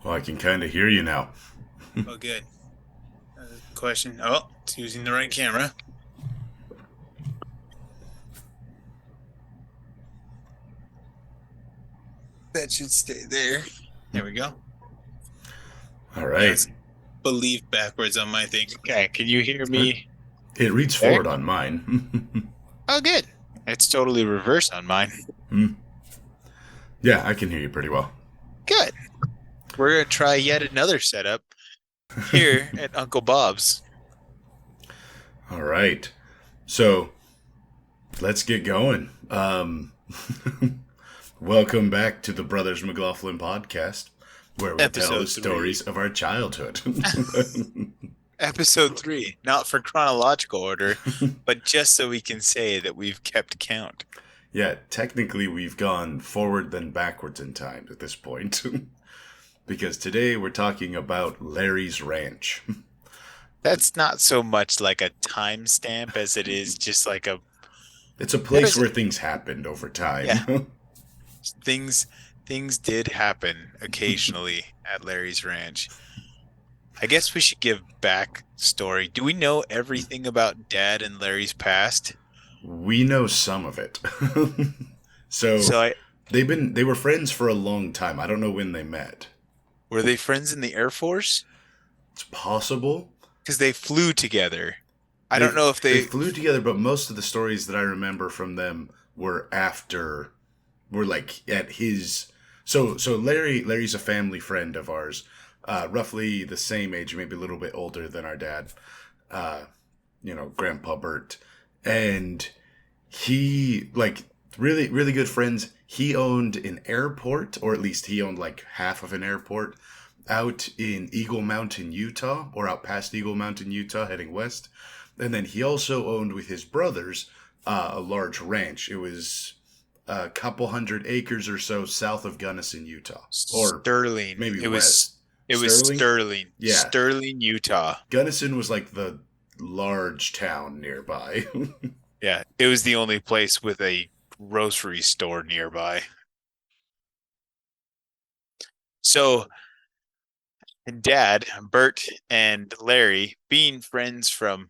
Well, I can kind of hear you now. Oh, good. Question. Oh, it's using the right camera. That should stay there. There we go. All Yeah, right. it's believe backwards on my thing. Okay, can you hear Huh? me It reads there? forward on mine. Oh, good. It's totally reversed on mine. Yeah, I can hear you pretty well. Good. We're gonna try yet another setup here at Uncle Bob's. All right. So let's get going. Welcome back to the Brothers McLaughlin podcast, where we tell the Episode stories 3. of our childhood. Episode 3. Not for chronological order, but just so we can say that we've kept count. Yeah, technically we've gone forward then backwards in time at this point. Because today we're talking about Larry's Ranch. That's not so much like a timestamp as it is just like a It's a place there's where things happened over yeah, time. things things did happen occasionally at Larry's Ranch. I guess we should give backstory. Do we know everything about Dad and Larry's past? We know some of it. So So I they were friends for a long time. I don't know when they met. were they friends in the Air Force? It's possible. Because they flew together. I They don't know if they they flew together, but most of the stories that I remember from them were like at his. So Larry's a family friend of ours, roughly the same age, maybe a little bit older than our dad. Uh, Grandpa Bert, and he like really good friends. He owned an airport, or at least he owned like half of an airport out in Eagle Mountain, Utah, or out past Eagle Mountain, Utah, heading west. And then he also owned with his brothers a large ranch. It was a couple hundred acres or so south of Gunnison, Utah, or Sterling. maybe It was west. it was Sterling? Sterling. Yeah. Sterling, Utah. Gunnison was like the large town nearby. Yeah, it was the only place with a grocery store nearby. So, Dad, Bert, and Larry, being friends from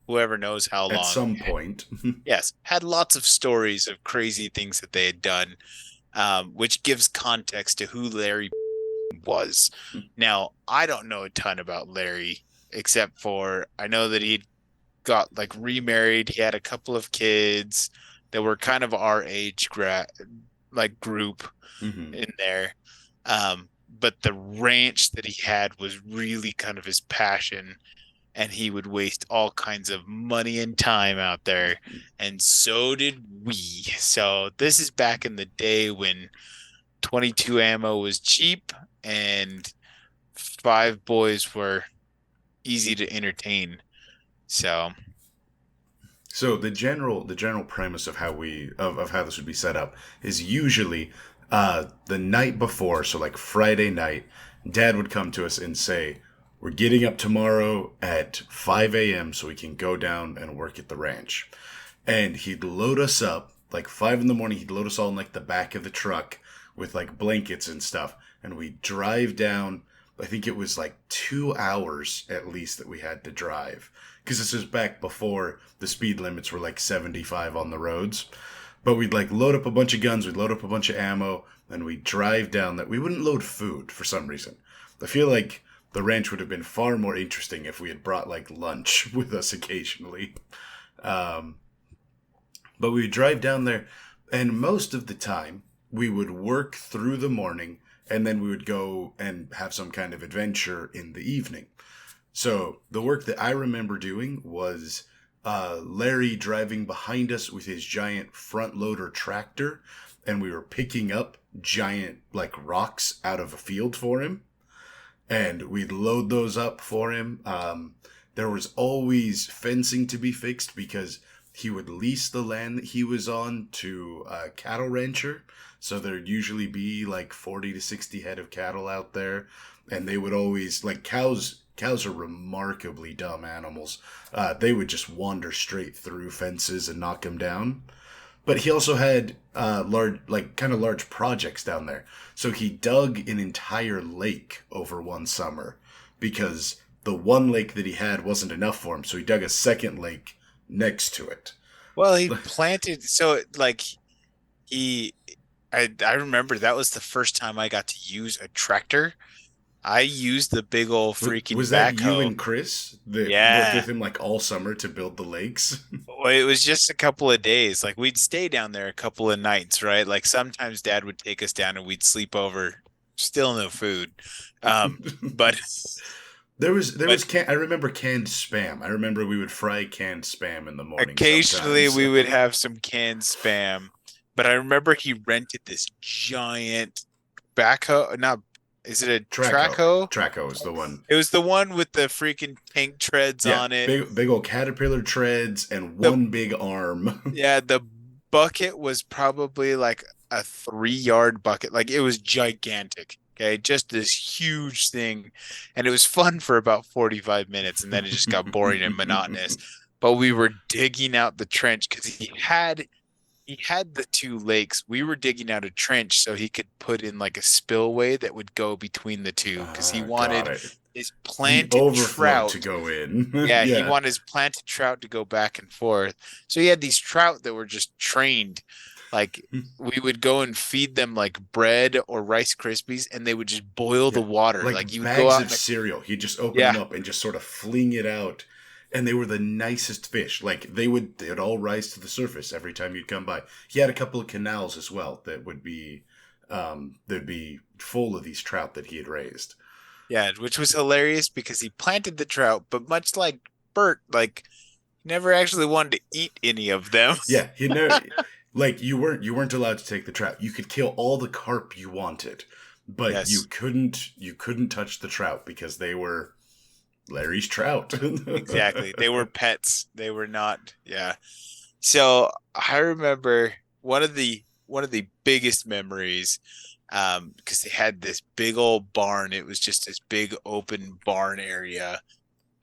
whoever knows how At long, some point. yes, had lots of stories of crazy things that they had done, which gives context to who Larry was. Now, I don't know a ton about Larry, except for I know that he got like remarried. He had a couple of kids that were kind of our age like group Hmm. in there. But the ranch that he had was really kind of his passion, and he would waste all kinds of money and time out there, and so did we. So this is back in the day when 22 ammo was cheap and five boys were easy to entertain. So So the general premise of of how this would be set up is usually the night before, so like Friday night, Dad would come to us and say, "We're getting up tomorrow at 5 a.m. so we can go down and work at the ranch." And he'd load us up like 5 in the morning. He'd load us all in like the back of the truck with like blankets and stuff, and we'd drive down. I think it was like 2 hours at least that we had to drive because this is back before the speed limits were like 75 on the roads. But we'd like load up a bunch of guns, we'd load up a bunch of ammo, and we'd drive down that. We wouldn't load food for some reason. I feel like the ranch would have been far more interesting if we had brought like lunch with us occasionally. Um, but we would drive down there, and most of the time we would work through the morning, and then we would go and have some kind of adventure in the evening. So the work that I remember doing was Larry driving behind us with his giant front loader tractor, and we were picking up giant like rocks out of a field for him, and we'd load those up for him. There was always fencing to be fixed because he would lease the land that he was on to a cattle rancher. So there'd usually be like 40 to 60 head of cattle out there. And they would always, like cows, cows are remarkably dumb animals. They would just wander straight through fences and knock them down. but he also had large, like kind of large projects down there. So he dug an entire lake over one summer because the one lake that he had wasn't enough for him. So he dug a second lake next to it. Well, he planted so like he I remember that was the first time I got to use a tractor. I used the big old freaking Was that you backhoe. and Chris that worked Yeah. with him like all summer to build the lakes? Well, it was just a couple of days. Like we'd stay down there a couple of nights, right? Like sometimes dad would take us down and we'd sleep over. Still no food. Um, but but I remember canned spam. I remember we would fry canned spam in the morning occasionally sometimes. we would have some canned spam. But I remember he rented this giant backhoe. Not, is it a track Traco. hoe? Traco is the one. It was the one with the freaking tank treads Yeah, on it. big old caterpillar treads and The one big arm. Yeah, the bucket was probably like a 3 yard bucket. Like it was gigantic. Okay, just this huge thing. And it was fun for about 45 minutes, and then it just got boring and monotonous. But we were digging out the trench because he had the two lakes. We were digging out a trench so he could put in like a spillway that would go between the two because he Got wanted it. his The planted overflow to trout. go in. Yeah, he Yeah. wanted his planted trout to go back and forth. So he had these trout that were just trained. Like we would go and feed them like bread or Rice Krispies, and they would just boil the Yeah. water. Like Like you would go bags out of in a, cereal. He'd just open yeah, them up and just sort of fling it out. And they were the nicest fish. Like they'd all rise to the surface every time you'd come by. He had a couple of canals as well that would be that'd be full of these trout that he had raised. yeah, which was hilarious because he planted the trout, but much like Bert, like never actually wanted to eat any of them. Yeah, he never like you weren't allowed to take the trout. You could kill all the carp you wanted, but you Yes, couldn't you couldn't touch the trout because they were Larry's trout. exactly. They were pets. They were not, yeah. So I remember one of the biggest memories, because they had this big old barn. It was just this big open barn area.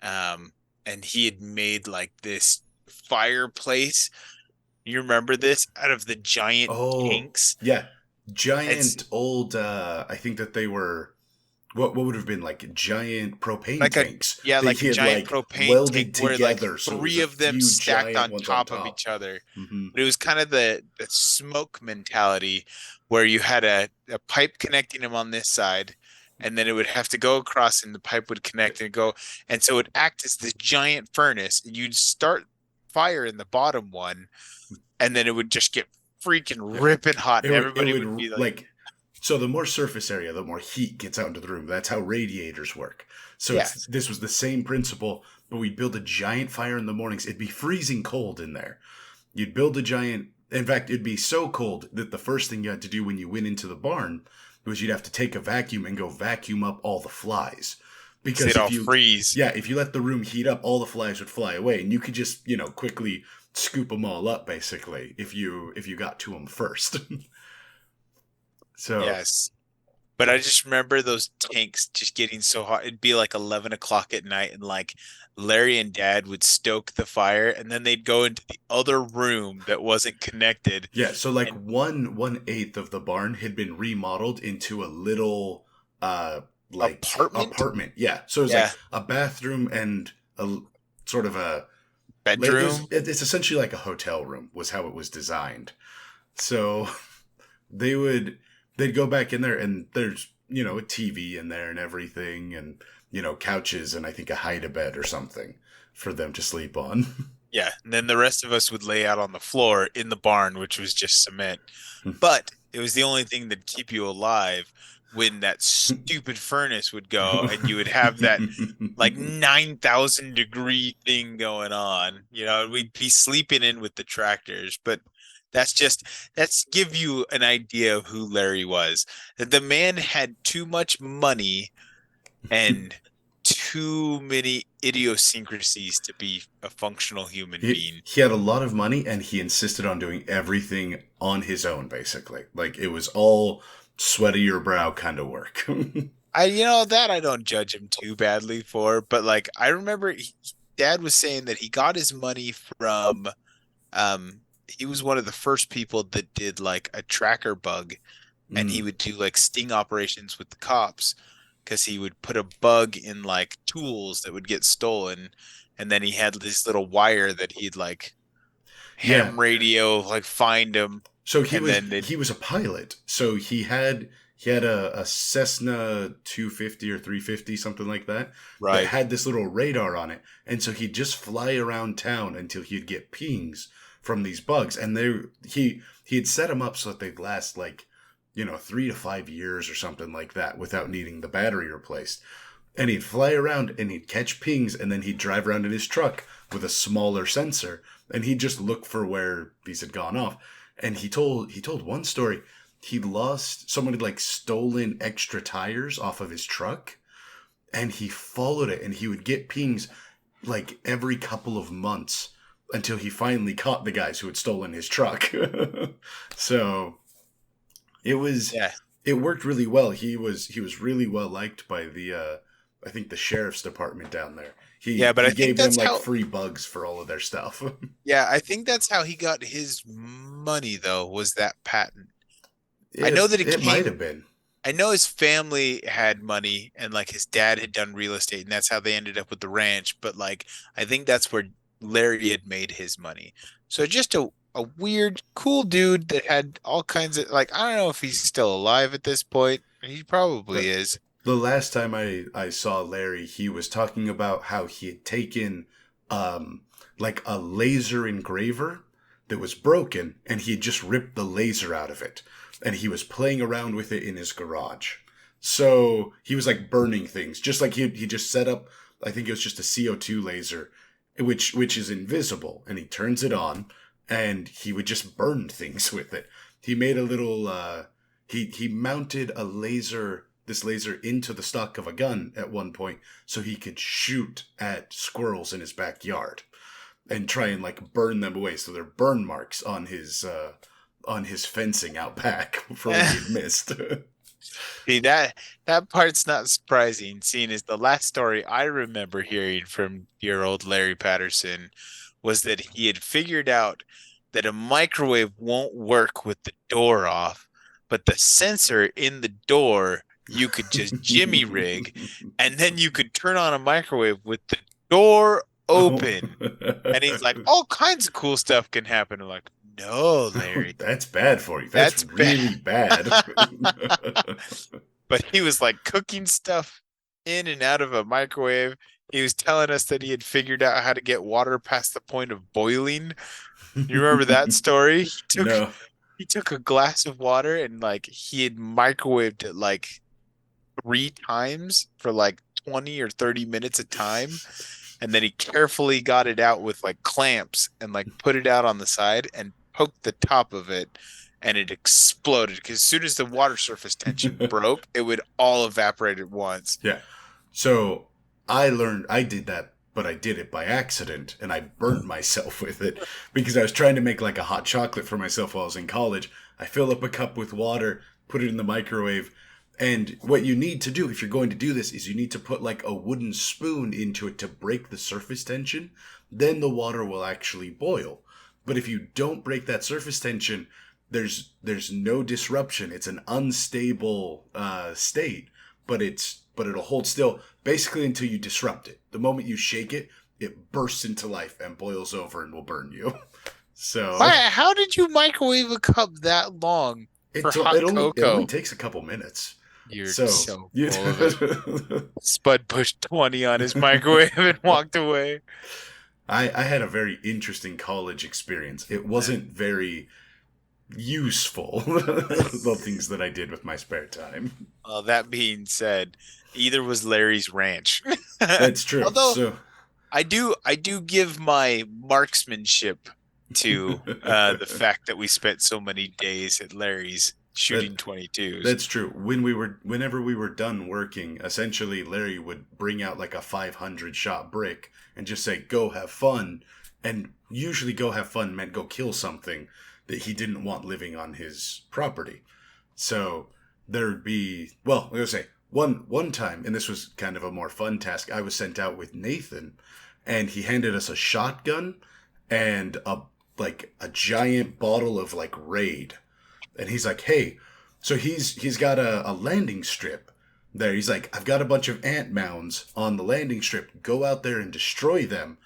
Um, and he had made like this fireplace. You remember this out of the giant Oh, tanks? yeah. It's Giant old I think that they were what would have been like giant propane like a tanks yeah, that like a he had giant like propane tank welded where like together so it was three a of them few stacked giant on ones on top of top. each other. Hmm. But it was kind of the smoke mentality where you had a pipe connecting them on this side, and then it would have to go across, and the pipe would connect and go, and so it would act as this giant furnace. You'd start fire in the bottom one, and then it would just get freaking Yeah. ripping hot, and It everybody would would be like, like so the more surface area, the more heat gets out into the room. That's how radiators work. So it's yes, this was the same principle, but we'd build a giant fire in the mornings. It'd be freezing cold in there. You'd build a giant. In fact, it'd be so cold that the first thing you had to do when you went into the barn was you'd have to take a vacuum and go vacuum up all the flies. because Because they'd all freeze. if you let the room heat up, all the flies would fly away, and you could just quickly scoop them all up basically if you got to them first. So Yes. But I just remember those tanks just getting so hot. It'd be like 11 o'clock at night, and like Larry and Dad would stoke the fire, and then they'd go into the other room that wasn't connected. yeah, so like And one eighth of the barn had been remodeled into a little like apartment? apartment. Yeah, so it was Yeah. like a bathroom and a sort of a like Bedroom? it's essentially like a hotel room was how it was designed. So they would they'd go back in there and there's a TV in there and everything and couches and I think a hide a bed or something for them to sleep on. Yeah. And then the rest of us would lay out on the floor in the barn, which was just cement. But it was the only thing that'd keep you alive when that stupid furnace would go, and you would have that like 9,000-degree thing going on. We'd be sleeping in with the tractors, but that's give you an idea of who Larry was. That the man had too much money and too many idiosyncrasies to be a functional human he being. he had a lot of money and he insisted on doing everything on his own basically. Like it was all sweaty your brow kind of work. That I don't judge him too badly for, but like I remember Dad was saying that he got his money from he was one of the first people that did like a tracker bug, and he Mm. would do like sting operations with the cops because he would put a bug in like tools that would get stolen, and then he had this little wire that he'd like Yeah. ham radio like find him, So and then they'd he was a pilot. So he had a Cessna 250 or 350, something like that, that right. had this little radar on it. And so he'd just fly around town until he'd get pings from these bugs. And he had set them up so that they'd last like, 3 to 5 years or something like that without needing the battery replaced. And he'd fly around and he'd catch pings, and then he'd drive around in his truck with a smaller sensor, and he'd just look for where these had gone off. And he told one story. He lost someone had like stolen extra tires off of his truck, and he followed it, and he would get pings like every couple of months until he finally caught the guys who had stolen his truck. So it was Yeah. it worked really well. He was really well liked by the I think the sheriff's department down there. Yeah, but I He think gave them that's like how free bugs for all of their stuff. yeah, I think that's how he got his money though, was that patent. I know it that it it might came have been. I know his family had money and like his dad had done real estate and that's how they ended up with the ranch, but like I think that's where Larry had made his money. So just a weird, cool dude that had all kinds of like I don't know if he's still alive at this point. He probably The, is. the last time I saw Larry, he was talking about how he had taken um like a laser engraver that was broken, and he had just ripped the laser out of it, and he was playing around with it in his garage. So he was like burning things, just like he just set up. I think it was just a CO2 laser, which is invisible, and he turns it on, and he would just burn things with it. He made a little. He mounted this laser into the stock of a gun at one point so he could shoot at squirrels in his backyard and try and like burn them away, so they're burn marks on his fencing out back for when he had missed. See that part's not surprising, seeing as the last story I remember hearing from your old Larry Patterson was that he had figured out that a microwave won't work with the door off, but the sensor in the door you could just jimmy rig, and then you could turn on a microwave with the door Oh. open. And he's like, all kinds of cool stuff can happen. I'm like, no, Larry, That's bad for you. That's that's bad. really bad. But he was like cooking stuff in and out of a microwave. He was telling us that he had figured out how to get water past the point of boiling. You remember that story? No. He took a glass of water and like he had microwaved it like 3 times for like 20 or 30 minutes a time. And then he carefully got it out with like clamps and like put it out on the side and poked the top of it, and it exploded because as soon as the water surface tension broke, it would all evaporate at once. Yeah. So I did that, but I did it by accident, and I burnt myself with it because I was trying to make like a hot chocolate for myself while I was in college. I fill up a cup with water, put it in the microwave, and what you need to do if you're going to do this is you need to put like a wooden spoon into it to break the surface tension. Then the water will actually boil. But if you don't break that surface tension, there's no disruption. It's an unstable state, but it'll hold still basically until you disrupt it. The moment you shake it, it bursts into life and boils over and will burn you. So Why, how did you microwave a cup that long for hot it only cocoa? takes a couple minutes. You're So so you, full of it. Spud pushed 20 on his microwave and walked away. I had a very interesting college experience. It wasn't very useful, the things that I did with my spare time. That being said, either was Larry's ranch. That's true. Although So I do give my marksmanship to the fact that we spent so many days at Larry's that shooting 22s. that's true. Whenever we were done working, essentially Larry would bring out like a 500 shot brick and just say, "Go have fun." And usually "go have fun" meant go kill something that he didn't want living on his property. So there'd be, well, I'm gonna say one time, and this was kind of a more fun task. I was sent out with Nathan, and he handed us a shotgun and like a giant bottle of like Raid, and he's like, hey, so he's got a landing strip there. He's like, I've got a bunch of ant mounds on the landing strip. Go out there and destroy them.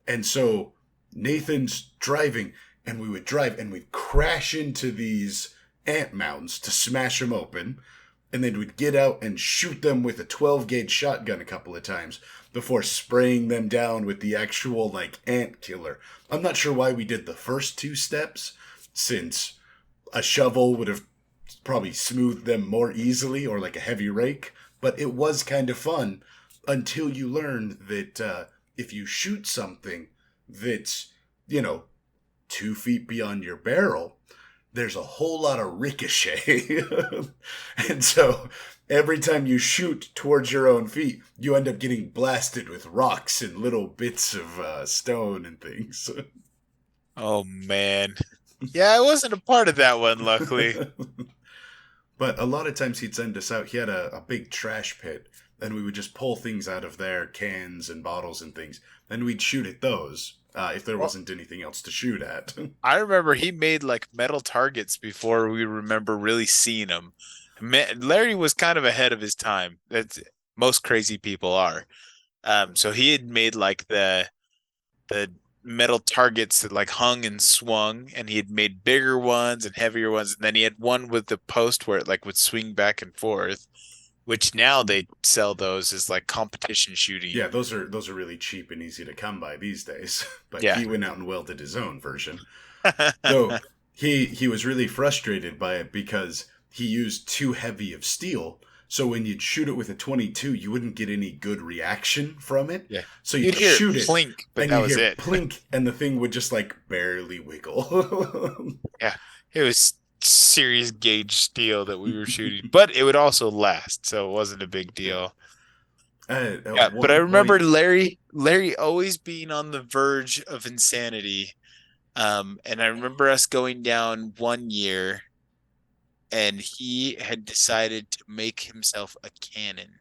And so Nathan's driving, and we would drive, and we'd crash into these ant mounds to smash them open, and then we'd get out and shoot them with a 12 gauge shotgun a couple of times before spraying them down with the actual like ant killer. I'm not sure why we did the first two steps, since a shovel would have probably smoothed them more easily, or like a heavy rake, but it was kind of fun until you learned that if you shoot something that's, 2 feet beyond your barrel, there's a whole lot of ricochet. And so every time you shoot towards your own feet, you end up getting blasted with rocks and little bits of stone and things. Oh man. Yeah, I wasn't a part of that one, luckily. But a lot of times he'd send us out. He had a big trash pit, and we would just pull things out of there, cans and bottles and things, and we'd shoot at those if there wasn't anything else to shoot at. I remember he made like metal targets before we remember really seeing them. Larry was kind of ahead of his time. That's most crazy people are. So he had made like the metal targets that like hung and swung, and he had made bigger ones and heavier ones, and then he had one with the post where it like would swing back and forth, which now they sell those as like competition shooting. Yeah, those are really cheap and easy to come by these days. But Yeah. he went out and welded his own version. Though he was really frustrated by it because he used too heavy of steel. So when you'd shoot it with a 22, you wouldn't get any good reaction from it. Yeah. So You'd you'd hear shoot it it, plink, but and that you'd was hear it. plink, and the thing would just like barely wiggle. Yeah. It was serious gauge steel that we were shooting, but it would also last, so it wasn't a big deal. At Yeah, but I one remember point, Larry always being on the verge of insanity. And I remember us going down one year, and he had decided to make himself a cannon.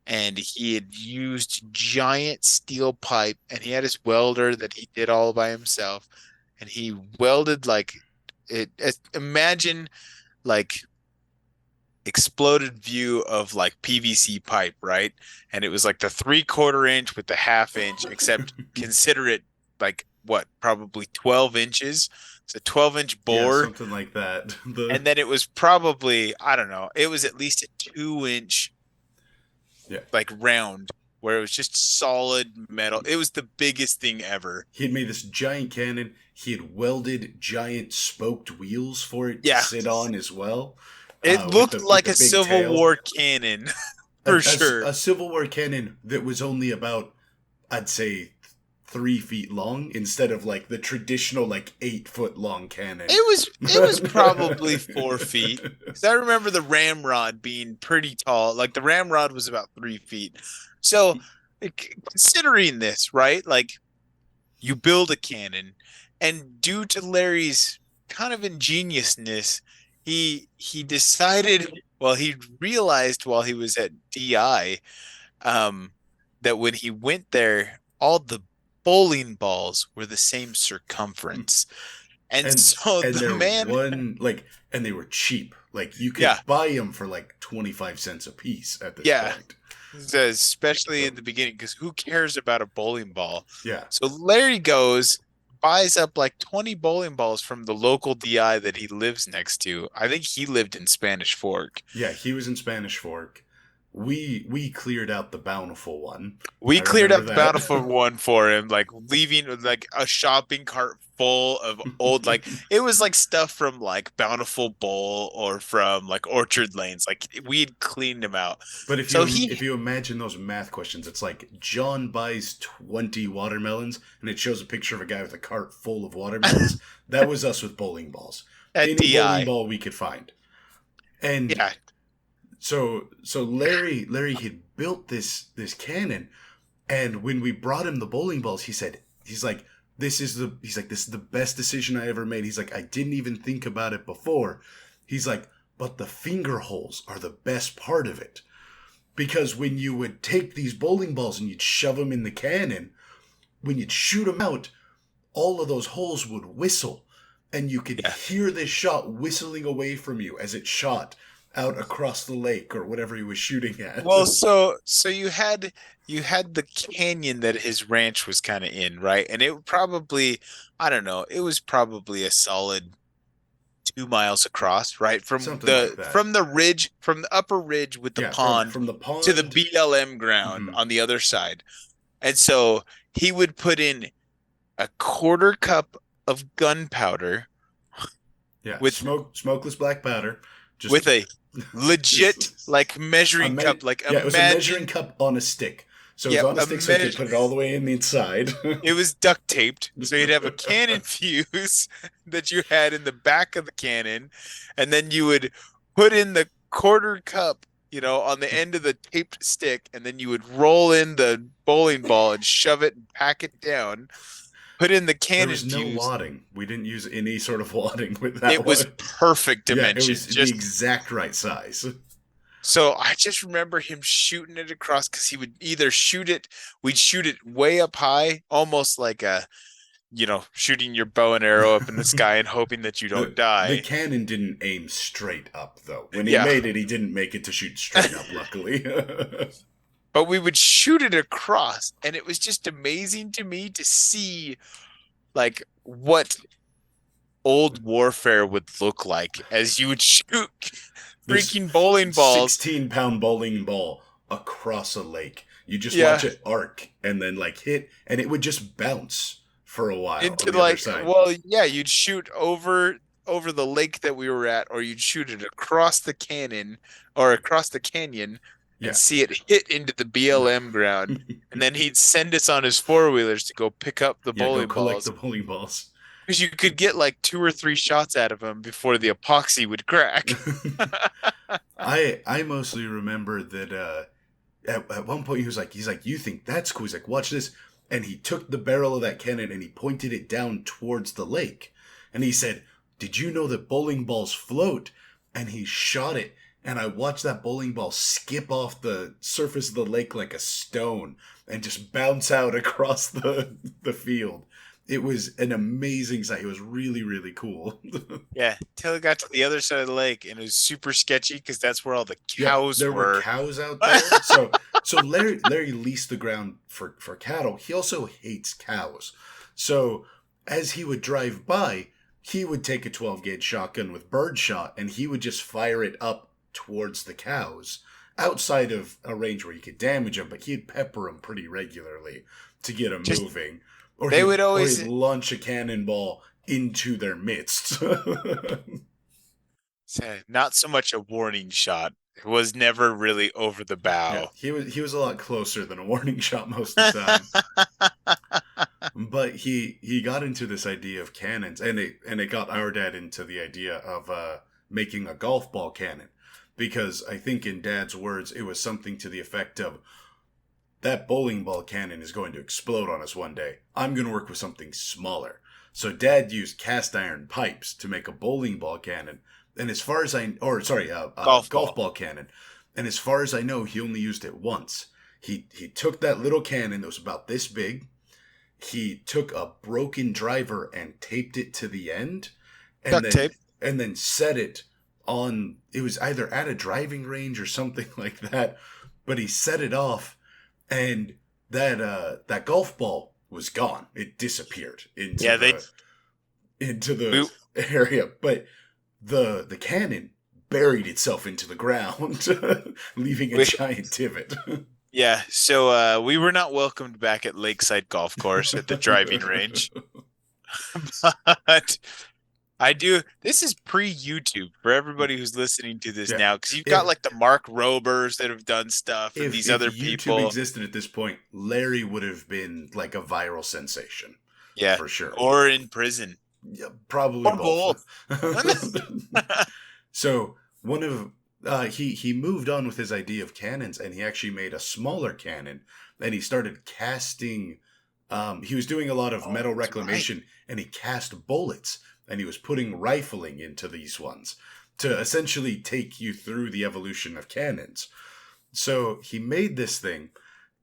And he had used giant steel pipe, and he had his welder that he did all by himself. And he welded like it. Imagine like exploded view of like PVC pipe, right? And it was like the 3/4 inch with the 1/2 inch, except consider it like what, probably 12 inches. It's a 12-inch yeah, bore. something like that. And then it was probably, I don't know, it was at least a 2-inch Yeah, like round where it was just solid metal. It was the biggest thing ever. he had made this giant cannon. He had welded giant spoked wheels for it to Yeah. sit on as well. It With looked with like the a big Civil tail. War cannon for sure. A Civil War cannon that was only about, I'd say, 3 feet long instead of like the traditional like 8 foot long cannon. It was probably 4 feet. Because I remember the ramrod being pretty tall. Like the ramrod was about 3 feet. So considering this, right? Like you build a cannon, and due to Larry's kind of ingeniousness, he decided, well, he realized while he was at DI, that when he went there, all the bowling balls were the same circumference. And and so and the they're man, and they were cheap. Like you could yeah, buy them for like 25 cents a piece at this yeah, point. especially So in the beginning, because who cares about a bowling ball? yeah, So Larry goes, buys up like 20 bowling balls from the local DI that he lives next to. I think he lived in Spanish Fork. yeah, he was in Spanish Fork. We cleared out the bountiful one. We I cleared remember out the Bountiful that. one for him, like leaving like a shopping cart full of old, like it was like stuff from like Bountiful Bowl or from like Orchard Lanes. Like we had cleaned him out. But So if he, you imagine those math questions, it's like John buys 20 watermelons and it shows a picture of a guy with a cart full of watermelons. That was us with bowling balls. at Any bowling DI, ball we could find. And yeah, so Larry had built this cannon, and when we brought him the bowling balls, he's like this is the best decision I ever made. He's like, I didn't even think about it before. He's like, but the finger holes are the best part of it. Because when you would take these bowling balls and you'd shove them in the cannon, when you'd shoot them out, all of those holes would whistle, and you could Yeah. hear this shot whistling away from you as it shot out across the lake or whatever he was shooting at. Well, so you had the canyon that his ranch was kind of in, right? And it probably, I don't know, it was probably a solid 2 miles across, right? From Something like the that. from the ridge, from the upper ridge with the Yeah, from pond from the to the pond. BLM ground Mhm. on the other side. And so he would put in a quarter cup of gunpowder Yeah, with smokeless black powder. Just, with a legit just like measuring cup. Like yeah, it was a measuring imagine, cup on a stick. So it was yep, on a a stick, so he could measure. put it all the way in the inside. It was duct taped, so you'd have a cannon fuse that you had in the back of the cannon, and then you would put in the quarter cup, on the end of the taped stick, and then you would roll in the bowling ball and shove it and pack it down. Put in the There cannon was no fuse. wadding. We didn't use any sort of wadding with that It was one. perfect Yeah, it dimension. was the Just exact right size. so I just remember him shooting it across because he would either shoot it, we'd shoot it way up high, almost like shooting your bow and arrow up in the sky and hoping that you don't The die. cannon didn't aim straight up though. When he Yeah. made it, he didn't make it to shoot straight up. Luckily. But we would shoot it across, and it was just amazing to me to see like what old warfare would look like as you would shoot This freaking bowling balls. 16-pound bowling ball across a lake. You just watch Yeah. it arc and then like hit, and it would just bounce for a while on Into the other like, side. well, yeah, you'd shoot over the lake that we were at, or you'd shoot it across the cannon or across the canyon and Yeah. see it hit into the BLM ground. And then he'd send us on his four-wheelers to go pick up the Yeah, go bowling collect balls the bowling balls. because you could get like two or three shots out of them before the epoxy would crack. I mostly remember that at one point he's like, you think that's cool? He's like, watch this. And he took the barrel of that cannon and he pointed it down towards the lake. And he said, did you know that bowling balls float? And he shot it. And I watched that bowling ball skip off the surface of the lake like a stone and just bounce out across the field. It was an amazing sight. It was really, really cool. Yeah, till it got to the other side of the lake, and it was super sketchy because that's where all the Yeah, cows there were were. cows out there. So Larry leased the ground for cattle. He also hates cows. So as he would drive by, he would take a 12 gauge shotgun with birdshot and he would just fire it up towards the cows outside of a range where you could damage them, but he'd pepper them pretty regularly to get them Just moving. Or they he'd would or he'd always launch a cannonball into their midst. say not so much a warning shot. It was never really over the Yeah, bow. he was a lot closer than a warning shot most of the time. But he got into this idea of cannons, and it got our dad into the idea of making a golf ball cannon, because I think in Dad's words it was something to the effect of, that bowling ball cannon is going to explode on us one day. I'm going to work with something smaller. So Dad used cast iron pipes to make a bowling ball cannon, and as far as Golf golf ball. ball cannon, and as far as I know, he only used it once. He took that little cannon that was about this big, he took a broken driver and taped it to the end, and Duct then tape. set it on, it was either at a driving range or something like that, but he set it off, and that golf ball was gone. It disappeared into Yeah, they the we, area, but the cannon buried itself into the ground, leaving a we giant divot. yeah, so we were not welcomed back at Lakeside Golf Course at the driving range. But I do. This is pre-YouTube for everybody who's listening to this Yeah. now, because you've got If like the Mark Robers that have done stuff and these if other YouTube people. existed at this point, Larry would have been like a viral sensation Yeah, for sure. or in prison. Yeah, probably Or both. both. So one of he moved on with his idea of cannons, and he actually made a smaller cannon, and he started casting. He was doing a lot of metal That's reclamation, and he cast bullets, and he was putting rifling into these ones to essentially take you through the evolution of cannons. So he made this thing,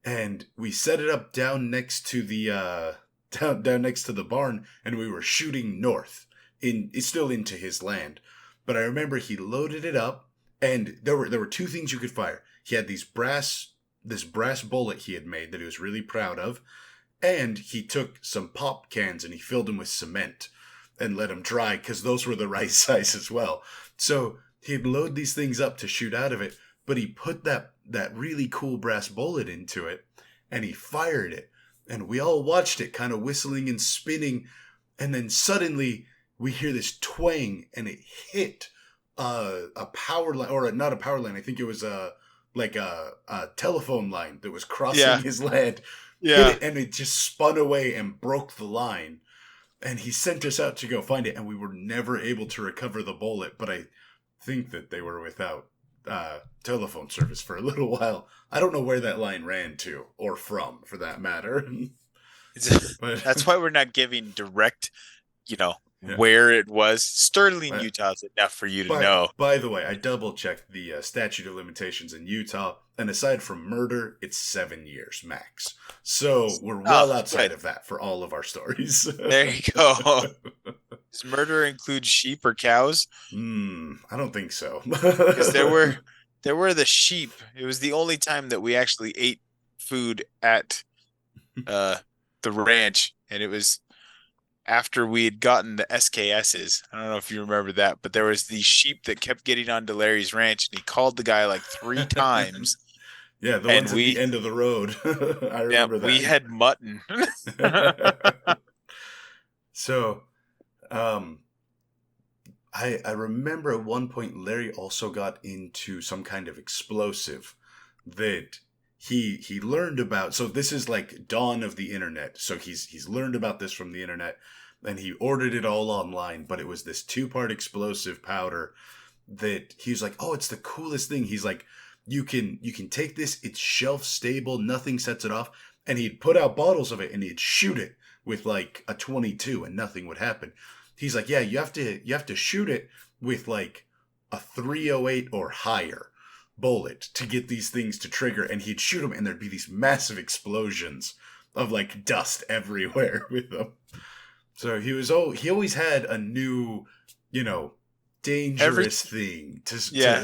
and we set it up down next to down next to the barn, and we were shooting north. It's still into his land. But I remember he loaded it up, and there were two things you could fire. He had this brass bullet he had made that he was really proud of, and he took some pop cans and he filled them with cement and let them dry because those were the right size as well. So he'd load these things up to shoot out of it, but he put that really cool brass bullet into it and he fired it. And we all watched it kind of whistling and spinning. And then suddenly we hear this twang and it hit a power line, or not a power line. I think it was a telephone line that was crossing his land. Yeah. Hit it, and it just spun away and broke the line. And he sent us out to go find it, and we were never able to recover the bullet. But I think that they were without telephone service for a little while. I don't know where that line ran to, or from, for that matter. But That's why we're not giving direct, yeah. where it was. Sterling, Utah is enough for you to know. By the way, I double checked the statute of limitations in Utah, and aside from murder, it's 7 years max. So we're well outside of that for all of our stories. There you go. Does murder include sheep or cows? I don't think so. Because there were the sheep. It was the only time that we actually ate food at the ranch, and it was after we had gotten the SKSs. I don't know if you remember that, but there was these sheep that kept getting onto Larry's ranch, and he called the guy like 3 times. Yeah, the ones at the end of the road. I remember that. We had mutton. So, I remember at one point Larry also got into some kind of explosive that he learned about. So this is like dawn of the internet. So he's learned about this from the internet, and he ordered it all online. But it was this 2-part explosive powder that he's like, oh, it's the coolest thing. He's like, you can take this. It's shelf stable. Nothing sets it off. And he'd put out bottles of it, and he'd shoot it with like a 22, and nothing would happen. He's like, yeah, you have to shoot it with like a 308 or higher bullet to get these things to trigger. And he'd shoot them, and there'd be these massive explosions of like dust everywhere with them. So he always had a new, dangerous thing to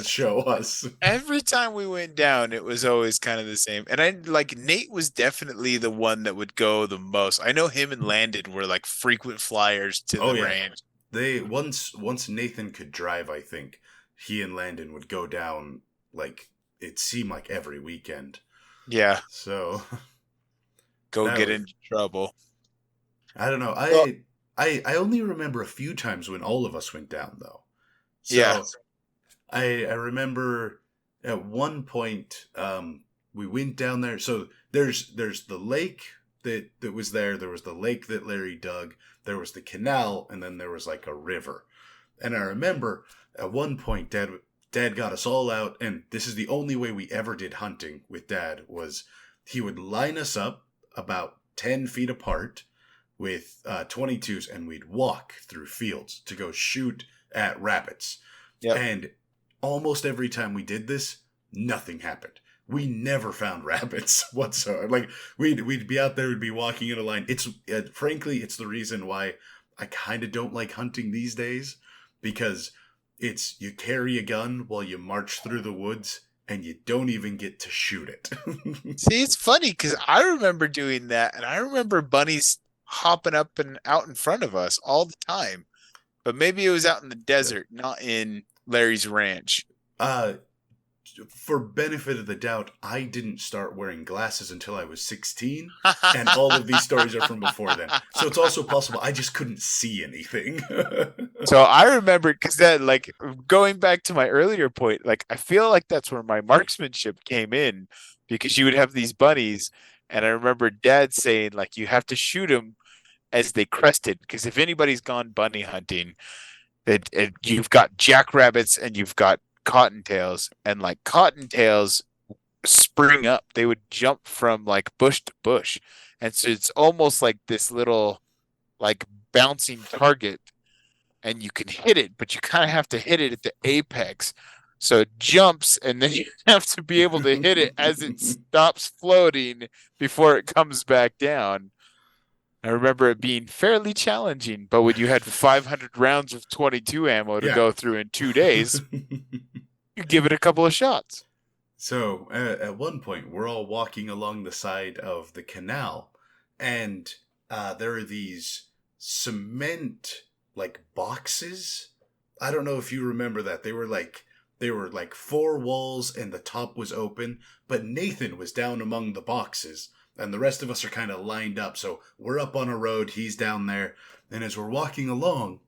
show us. Every time we went down, it was always kind of the same. And Nate was definitely the one that would go the most. I know him and Landon were like frequent flyers to the ranch. They once Nathan could drive, I think he and Landon would go down, like it seemed like every weekend. Yeah. So get into trouble. I don't know. I only remember a few times when all of us went down though. So I remember at one point we went down there. So there's the lake that was there. There was the lake that Larry dug. There was the canal, and then there was like a river. And I remember at one point Dad got us all out, and this is the only way we ever did hunting with Dad, was he would line us up about 10 feet apart with 22s, and we'd walk through fields to go shoot at rabbits. Yep. And almost every time we did this, nothing happened. We never found rabbits whatsoever. Like we'd be out there, we'd be walking in a line. It's frankly, it's the reason why I kind of don't like hunting these days, because it's you carry a gun while you march through the woods, and you don't even get to shoot it. See, it's funny because I remember doing that, and I remember bunnies hopping up and out in front of us all the time. But maybe it was out in the desert, not in Larry's ranch. For benefit of the doubt, I didn't start wearing glasses until I was 16, and all of these stories are from before then. So it's also possible I just couldn't see anything. So I remember, because that, like, going back to my earlier point, like, I feel like that's where my marksmanship came in, because you would have these bunnies, and I remember Dad saying, like, you have to shoot them as they crested, because if anybody's gone bunny hunting, you've got jackrabbits and you've got cottontails, and like cottontails spring up, they would jump from like bush to bush, and so it's almost like this little like bouncing target, and you can hit it, but you kind of have to hit it at the apex, so it jumps, and then you have to be able to hit it as it stops floating before it comes back down. I remember it being fairly challenging, but when you had 500 rounds of 22 ammo to Yeah. go through in 2 days, you give it a couple of shots. So at one point, we're all walking along the side of the canal, and there are these cement like boxes. I don't know if you remember that. They were like four walls, and the top was open. But Nathan was down among the boxes, and the rest of us are kind of lined up. So we're up on a road. He's down there, and as we're walking along,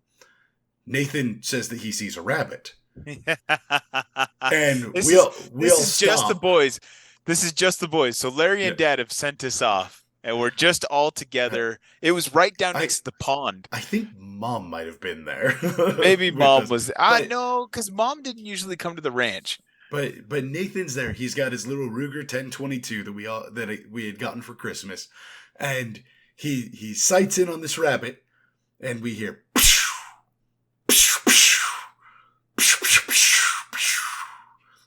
Nathan says that he sees a rabbit, and This we is all we this all is just the stop. boys. This is just the boys. So Larry Yeah, and Dad have sent us off, and we're just all I together. It was right down I next to the pond. I think Mom might have been there Maybe with Mom us, was. I but know, because Mom didn't usually come to the ranch. but Nathan's there. He's got his little Ruger 1022 that we had gotten for Christmas, and he sights in on this rabbit, and we hear.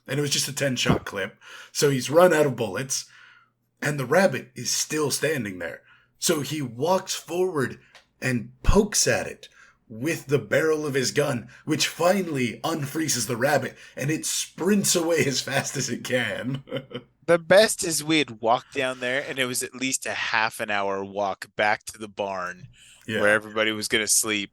And it was just a 10-shot clip. So he's run out of bullets, and the rabbit is still standing there. So he walks forward and pokes at it with the barrel of his gun, which finally unfreezes the rabbit, and it sprints away as fast as it can. The best is we had walked down there, and it was at least a half an hour walk back to the barn where Yeah. everybody was going to sleep.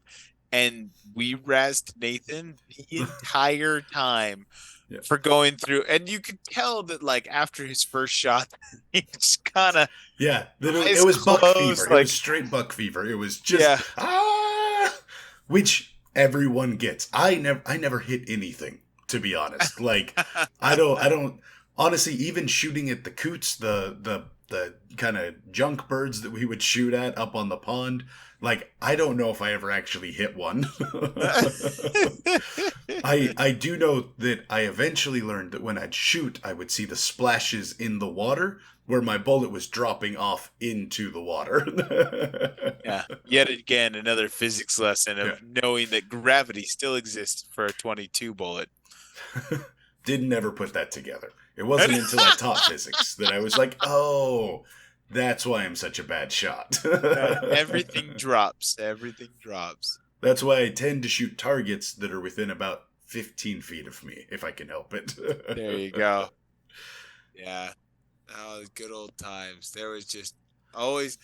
And we razzed Nathan the entire time Yeah. for going through. And you could tell that, like, after his first shot, he just kind of Yeah. It eyes was buck fever. closed. It was Like, straight buck fever. It was just, yeah. which everyone gets. I never hit anything, to be honest. Like, I don't honestly, even shooting at the coots, the kind of junk birds that we would shoot at up on the pond, like, I don't know if I ever actually hit one. I do know that I eventually learned that when I'd shoot, I would see the splashes in the water where my bullet was dropping off into the water. Yeah. Yet again, another physics lesson Yeah. of knowing that gravity still exists for a 22 bullet. Didn't ever put that together. It wasn't until I taught physics that I was like, oh, that's why I'm such a bad shot. Everything drops. Everything drops. That's why I tend to shoot targets that are within about 15 feet of me, if I can help it. There you go. Yeah. Oh, good old times. There was just always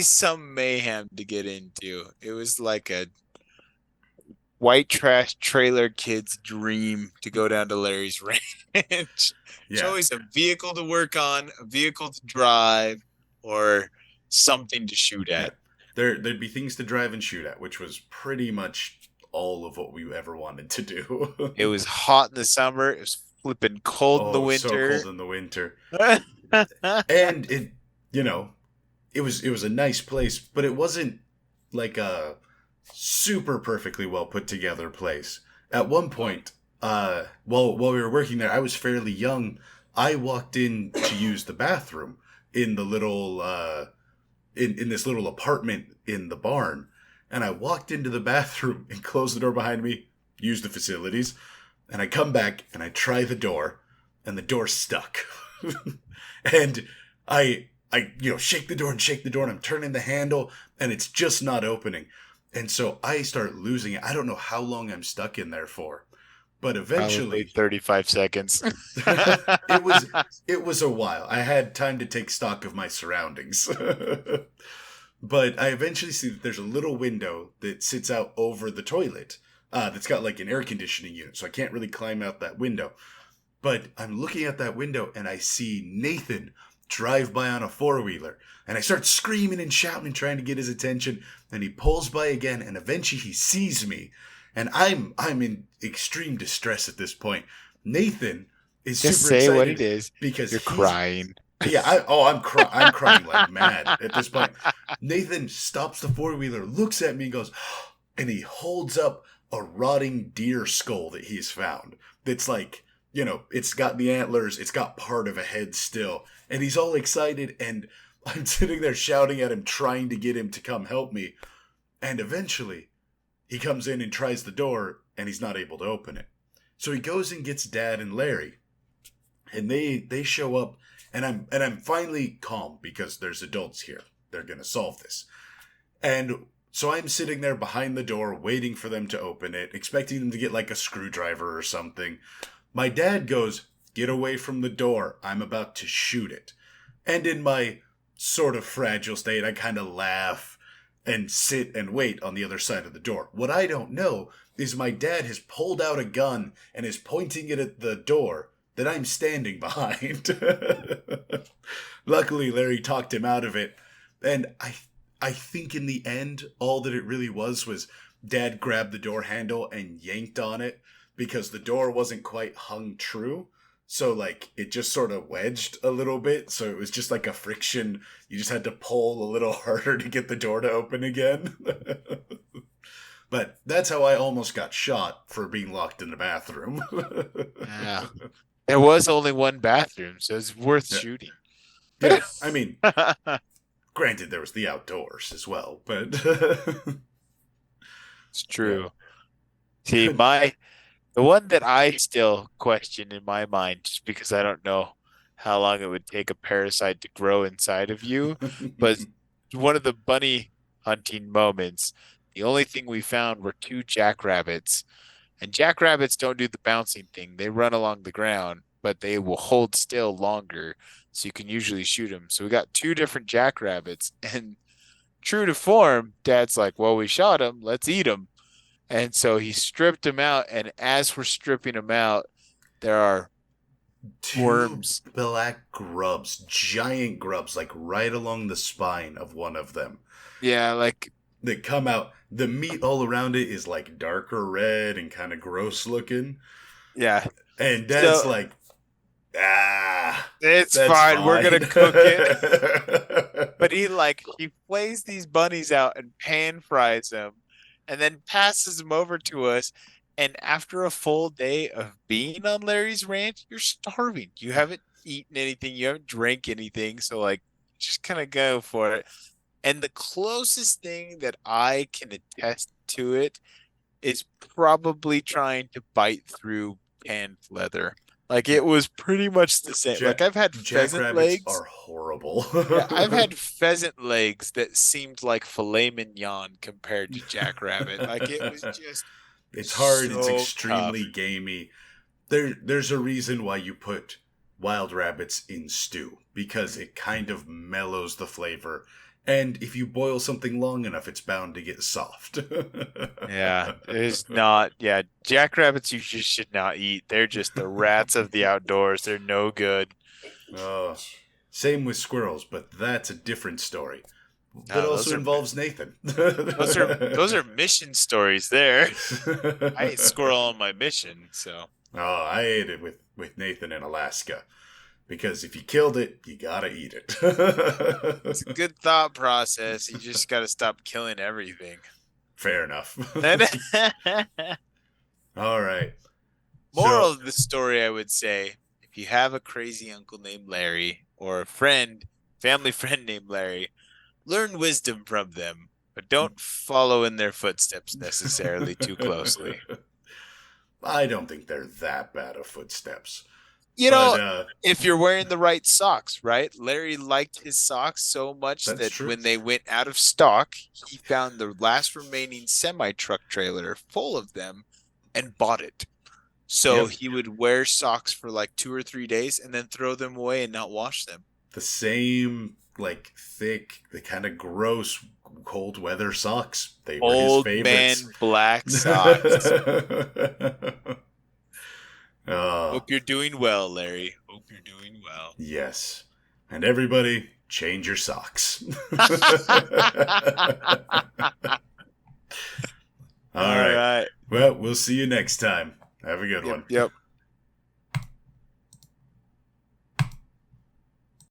some mayhem to get into. It was like a white trash trailer kid's dream to go down to Larry's ranch. It's Yeah. always a vehicle to work on, a vehicle to drive, or something to shoot Yeah. at. There'd be things to drive and shoot at, which was pretty much all of what we ever wanted to do. It was hot in the summer. It was flipping cold in the Oh, so winter. cold in the winter. And you know, it was a nice place, but it wasn't like a super perfectly well put together place. At one point, while we were working there, I was fairly young. I walked in to use the bathroom in the little in this little apartment in the barn, and I walked into the bathroom and closed the door behind me, used the facilities, and I come back and I try the door, and the door's stuck. And I shake the door and shake the door, and I'm turning the handle, and it's just not opening. And so I start losing it. I don't know how long I'm stuck in there for, but Probably eventually 35 seconds. it was a while. I had time to take stock of my surroundings. But I eventually see that there's a little window that sits out over the toilet, that's got like an air conditioning unit, so I can't really climb out that window. But I'm looking at that window and I see Nathan drive by on a four-wheeler. And I start screaming and shouting and trying to get his attention. And he pulls by again, and eventually he sees me. And I'm in extreme distress at this point. Nathan is Just super say excited what it is. because You're he's crying. yeah. I'm crying like mad at this point. Nathan stops the four-wheeler, looks at me, and goes, and he holds up a rotting deer skull that he's found. That's like, it's got the antlers, it's got part of a head still, and he's all excited, and I'm sitting there shouting at him, trying to get him to come help me, and eventually he comes in and tries the door, and he's not able to open it. So he goes and gets Dad and Larry, and they show up, and I'm finally calm because there's adults here. They're gonna solve this. And so I'm sitting there behind the door waiting for them to open it, expecting them to get like a screwdriver or something. My dad goes, "Get away from the door. I'm about to shoot it." And in my sort of fragile state, I kind of laugh and sit and wait on the other side of the door. What I don't know is my dad has pulled out a gun and is pointing it at the door that I'm standing behind. Luckily, Larry talked him out of it. And I think in the end, all that it really was Dad grabbed the door handle and yanked on it because the door wasn't quite hung true. So, like, it just sort of wedged a little bit. So it was just like a friction. You just had to pull a little harder to get the door to open again. But that's how I almost got shot for being locked in the bathroom. Yeah. There was only one bathroom, so it's worth Yeah. shooting. Yeah, I mean, granted, there was the outdoors as well, but It's true. See, the one that I still question in my mind, just because I don't know how long it would take a parasite to grow inside of you, but one of the bunny hunting moments, the only thing we found were two jackrabbits. And jackrabbits don't do the bouncing thing. They run along the ground, but they will hold still longer. So you can usually shoot them. So we got two different jackrabbits. And true to form, Dad's like, well, we shot them. Let's eat them. And so he stripped them out. And as we're stripping them out, there are two worms. black grubs, giant grubs, like right along the spine of one of them Yeah, like, that come out. The meat all around it is like darker red and kind of gross looking. yeah. And Dad's So like, it's that's fine. We're fine. gonna cook it. But he flays these bunnies out and pan fries them and then passes them over to us. And after a full day of being on Larry's ranch, you're starving. You haven't eaten anything, you haven't drank anything, so like just kind of go for it. And the closest thing that I can attest to it is probably trying to bite through canned leather. Like it was pretty much the same. Like I've had pheasant Jackrabbits legs. are horrible. Yeah, I've had pheasant legs that seemed like filet mignon compared to jackrabbit. Like it was just It's hard. It's so tough. extremely gamey. There's a reason why you put wild rabbits in stew because it kind of mellows the flavor. And if you boil something long enough, it's bound to get soft. Yeah, it's not. Yeah, jackrabbits you just should not eat. They're just the rats of the outdoors. They're no good. uh, Same with squirrels, but that's a different story. That No, also involves Nathan. those are mission stories there. I ate squirrel on my mission, so Oh, I ate it with Nathan in Alaska. Because if you killed it, you gotta eat it. it's a good thought process. You just got to stop killing everything. Fair enough. All right. Moral So, of the story, I would say, if you have a crazy uncle named Larry or a friend, family friend named Larry, learn wisdom from them, but don't follow in their footsteps necessarily too closely. I don't think they're that bad of footsteps. You But know, if you're wearing the right socks, right? Larry liked his socks so much that's that true. when they went out of stock, he found the last remaining semi truck trailer full of them and bought it. So Yep. he would wear socks for like 2 or 3 days and then throw them away and not wash them. The same, like, thick, the kind of gross cold weather socks. They were his Old man favorites. black socks. Oh, Hope you're doing well, Larry. Hope you're doing well. yes. And everybody, change your socks. All All right. right. Well, we'll see you next time. Have a good one. Yep.